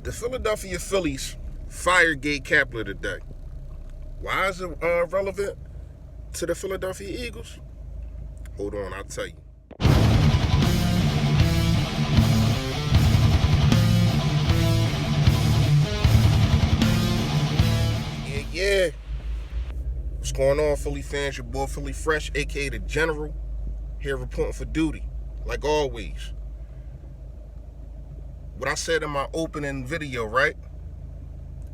The Philadelphia Phillies fired Gabe Kapler today. Why is it relevant to the Philadelphia Eagles? Hold on, I'll tell you. Yeah. What's going on, Philly fans? Your boy Philly Fresh, aka the General, here reporting for duty, like always. What I said in my opening video, right?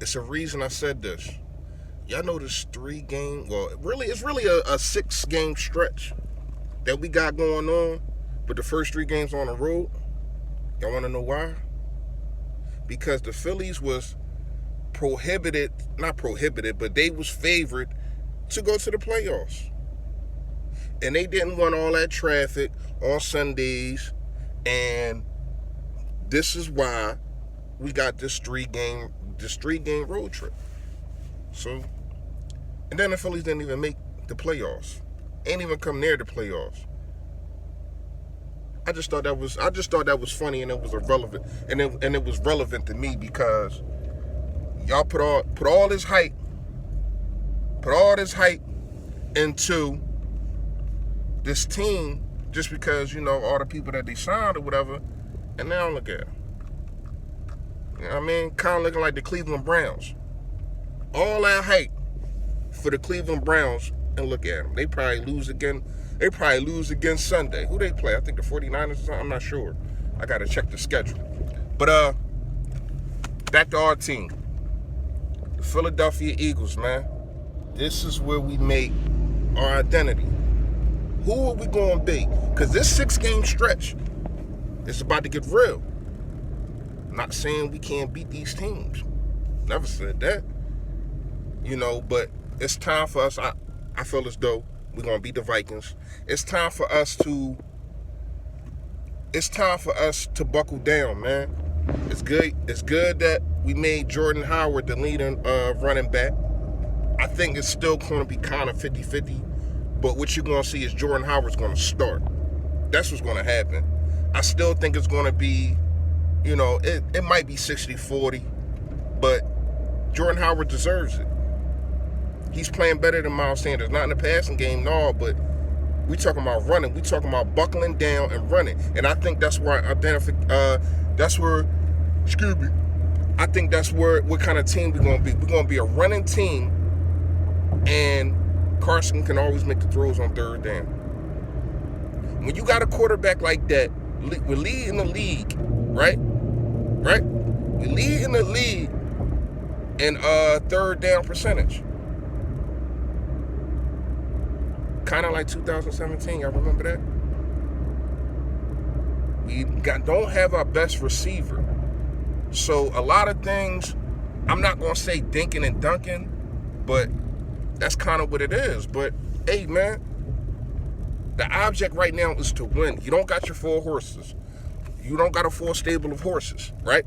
It's a reason I said this. Y'all know this 3-game, well, it's really a 6-game stretch that we got going on, but the first 3 games on the road. Y'all want to know why? Because the Phillies was not prohibited, but they was favored to go to the playoffs. And they didn't want all that traffic on Sundays, and this is why we got this 3-game road trip. So, and then the Phillies didn't even make the playoffs. Ain't even come near the playoffs. I just thought that was funny, and it was irrelevant, and it was relevant to me because y'all put all this hype into this team just because, you know, all the people that they signed or whatever, and now look at it. You know what I mean? Kind of looking like the Cleveland Browns. All that hype for the Cleveland Browns, and look at them. They probably lose again. They probably lose again Sunday. Who they play? I think the 49ers or something. I'm not sure. I got to check the schedule. But back to our team. The Philadelphia Eagles, man. This is where we make our identity. Who are we going to be? Because this 6-game stretch is about to get real. I'm not saying we can't beat these teams. Never said that. You know, but it's time for us. I feel as though we're going to beat the Vikings. It's time for us to buckle down, man. It's good that we made Jordan Howard the leading running back. I think it's still going to be kind of 50-50. But what you're going to see is Jordan Howard's going to start. That's what's going to happen. I still think it's going to be, you know, it might be 60-40. But Jordan Howard deserves it. He's playing better than Miles Sanders. Not in the passing game, no, but we talking about running. We talking about buckling down and running. And I think that's where I think that's what kind of team we're going to be. We're going to be a running team, and Carson can always make the throws on third down. When you got a quarterback like that, we're leading the league, right? Right? We lead in the league in third down percentage. Kind of like 2017, y'all remember that? We don't have our best receiver. So a lot of things, I'm not going to say dinking and dunking, but that's kind of what it is. But, hey, man, the object right now is to win. You don't got your 4 horses. You don't got a full stable of horses, right?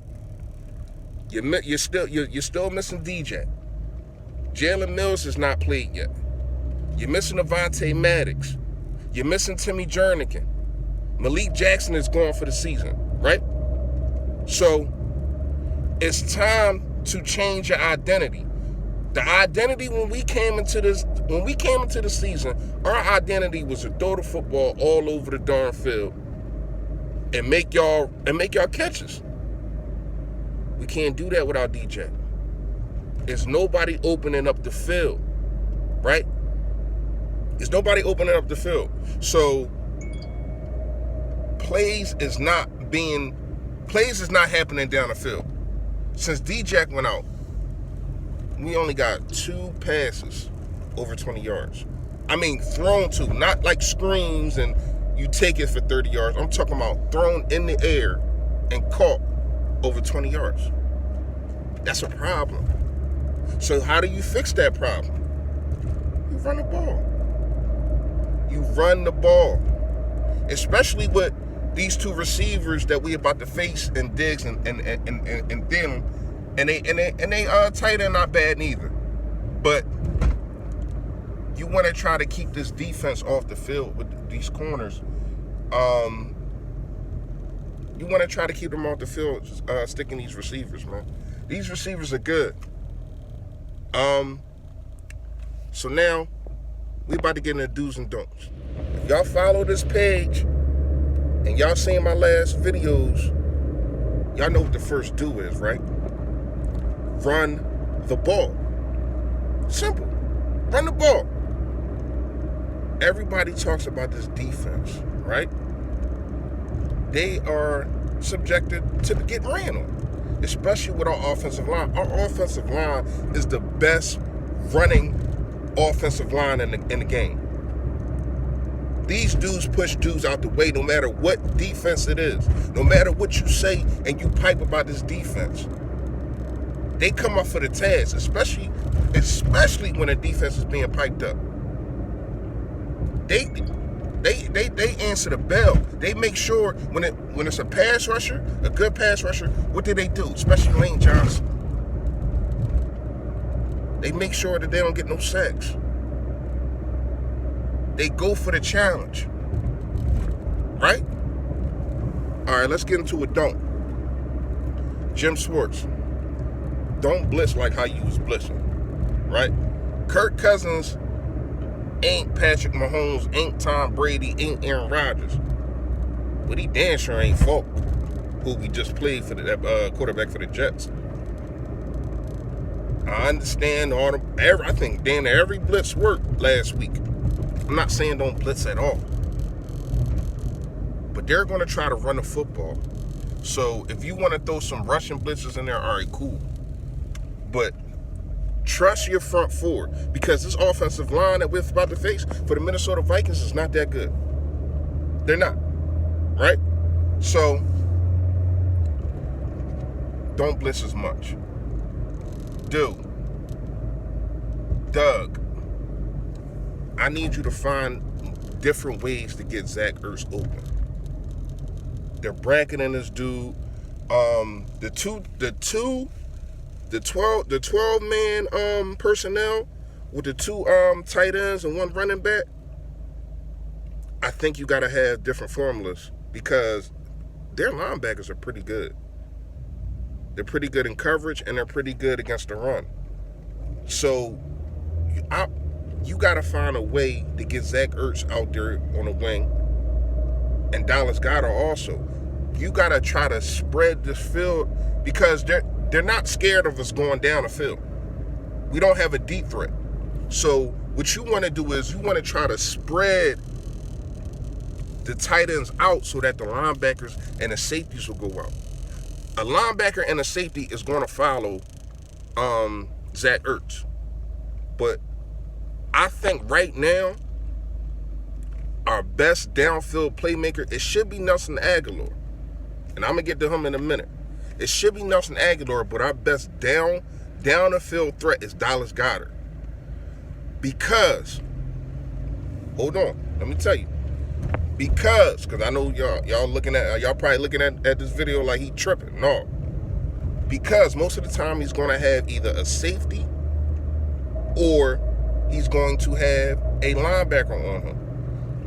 You're still missing DJ. Jalen Mills has not played yet. You're missing Avonte Maddox. You're missing Timmy Jernigan. Malik Jackson is gone for the season, right? So it's time to change your identity. The identity when we came into the season, our identity was to throw the football all over the darn field and make y'all catches. We can't do that without DJ. There's nobody opening up the field, right? There's nobody opening up the field. So plays is not happening down the field. Since D-Jack went out, we only got 2 passes over 20 yards. I mean, thrown to, not like screens and you take it for 30 yards. I'm talking about thrown in the air and caught over 20 yards. That's a problem. So how do you fix that problem? You run the ball. You run the ball. Especially with these 2 receivers that we about to face in Diggs and Thielen. And they tight end not bad neither. But you want to try to keep this defense off the field with these corners. You want to try to keep them off the field, sticking these receivers, man. These receivers are good. So now, we about to get into do's and don'ts. If y'all follow this page, and y'all seen my last videos, y'all know what the first do is, right? Run the ball. Simple. Run the ball. Everybody talks about this defense, right? They are subjected to get ran on, especially with our offensive line. Our offensive line is the best running offensive line in the game. These dudes push dudes out the way no matter what defense it is. No matter what you say and you pipe about this defense. They come up for the task, especially when a defense is being piped up. They answer the bell. They make sure when it's a pass rusher, a good pass rusher, what do? Especially Lane Johnson. They make sure that they don't get no sacks. They go for the challenge. Right? All right, let's get into a don't. Jim Schwartz. Don't blitz like how you was blitzing. Right? Kirk Cousins ain't Patrick Mahomes, ain't Tom Brady, ain't Aaron Rodgers. But he damn sure ain't Falk, who we just played for the quarterback for the Jets. I understand I think damn every blitz worked last week. I'm not saying don't blitz at all. But they're going to try to run the football. So if you want to throw some Russian blitzes in there, all right, cool. But trust your front four, because this offensive line that we're about to face for the Minnesota Vikings is not that good. They're not. Right? So don't blitz as much. Doug, I need you to find different ways to get Zach Ertz open. They're bracketing this dude. The 12-man personnel with the two tight ends and one running back. I think you got to have different formulas because their linebackers are pretty good. They're pretty good in coverage and they're pretty good against the run. So you got to find a way to get Zach Ertz out there on the wing, and Dallas Goedert also. You got to try to spread this field because they're not scared of us going down the field. We don't have a deep threat. So what you want to do is you want to try to spread the tight ends out so that the linebackers and the safeties will go out. A linebacker and a safety is going to follow Zach Ertz. But I think right now, our best downfield playmaker, it should be Nelson Agholor. And I'm going to get to him in a minute. It should be Nelson Agholor, but our best down the field threat is Dallas Goedert. Because, hold on, let me tell you. Because I know y'all probably looking at this video like he tripping. No. Because most of the time he's going to have either a safety or he's going to have a linebacker on him.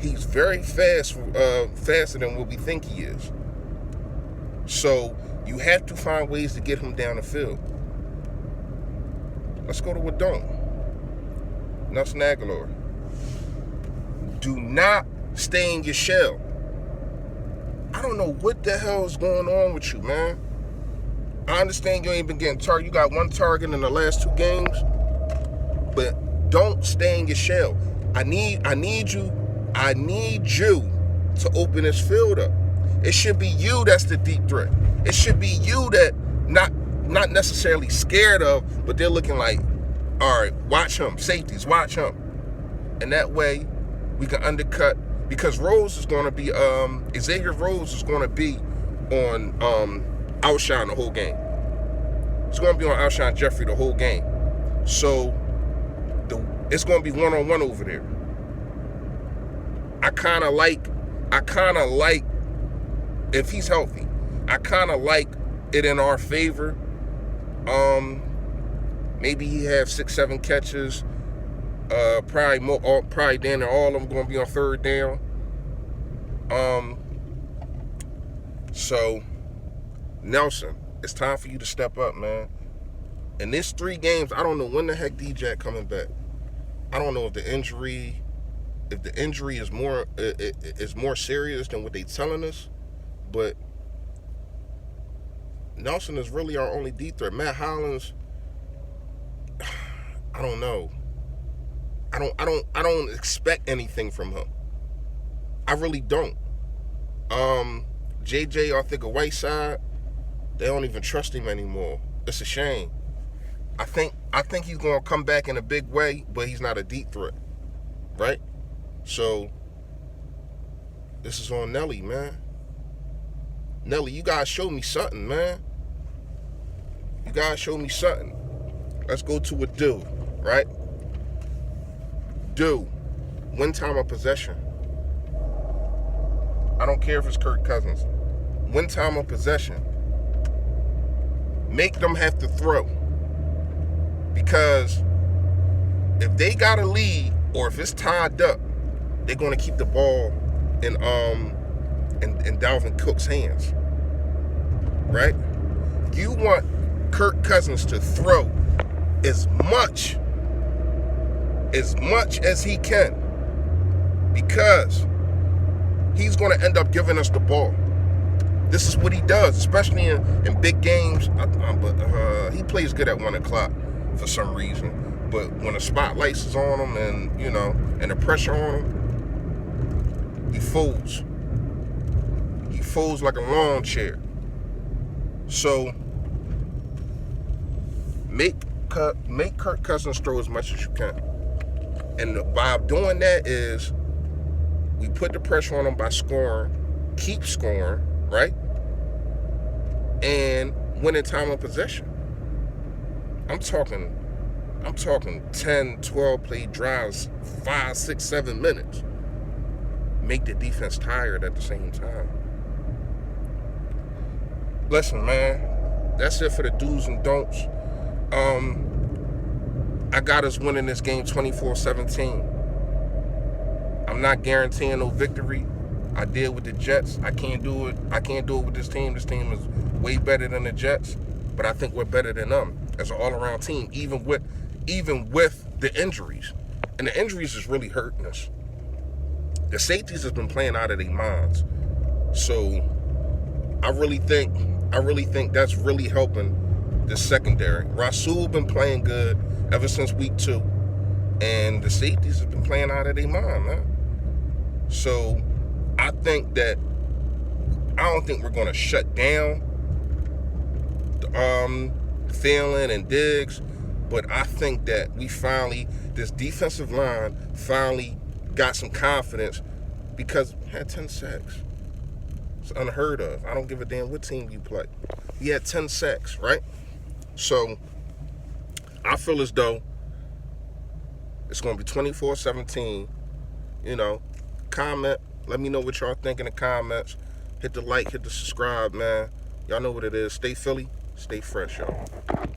He's very fast, faster than what we think he is. So you have to find ways to get him down the field. Let's go to what don't. Nelson Agholor. Do not stay in your shell. I don't know what the hell is going on with you, man. I understand you ain't been getting targeted. You got one target in the last 2 games. But don't stay in your shell. I need you to open this field up. It should be you that's the deep threat. It should be you that not necessarily scared of, but they're looking like, all right, watch him. Safeties, watch him. And that way we can undercut, because Rose is going to be, Xavier Rose is going to be on Alshon the whole game. It's going to be on Alshon Jeffrey the whole game. So it's going to be one-on-one over there. I kind of like, if he's healthy, I kind of like it in our favor. Maybe he have 6-7 catches. Probably then all of them going to be on 3rd down. So, Nelson, it's time for you to step up, man. In this 3 games, I don't know when the heck D-Jack coming back. I don't know if the injury is more serious than what they telling us, but Nelson is really our only deep threat. Matt Hollins, I don't know. I don't expect anything from him. I really don't. JJ, I think a Whiteside, they don't even trust him anymore. It's a shame. I think he's gonna come back in a big way, but he's not a deep threat, right? So this is on Nelly, man. Nelly, you gotta show me something, man. You gotta show me something. Let's go to a do, right? Do. Win time of possession. I don't care if it's Kirk Cousins. Win time of possession. Make them have to throw. Because if they got a lead or if it's tied up, they're going to keep the ball in Dalvin Cook's hands. Right? You want Kirk Cousins to throw as much as he can, because he's going to end up giving us the ball. This is what he does, especially in big games. But he plays good at 1 o'clock for some reason. But when the spotlights is on him and the pressure on him, he folds. He folds like a lawn chair. So make Kirk Cousins throw as much as you can. And by doing that is we put the pressure on him by scoring, keep scoring, right? And winning time of possession. I'm talking 10, 12 play drives, 5, 6, 7 minutes. Make the defense tired at the same time. Listen, man, that's it for the do's and don'ts. I got us winning this game 24-17. I'm not guaranteeing no victory. I did with the Jets. I can't do it with this team. This team is way better than the Jets, but I think we're better than them as an all-around team, even with the injuries. And the injuries is really hurting us. The safeties has been playing out of their minds. So I really think that's really helping the secondary. Rasul been playing good ever since week 2, and the safeties have been playing out of their mind, man. So I don't think we're going to shut down Thielen and Diggs, but I think that this defensive line finally got some confidence because we had 10 sacks. It's unheard of. I don't give a damn what team you play. He had 10 sacks, right? So I feel as though it's going to be 24-17. Comment. Let me know what y'all think in the comments. Hit the like, hit the subscribe, man. Y'all know what it is. Stay Philly, stay fresh, y'all.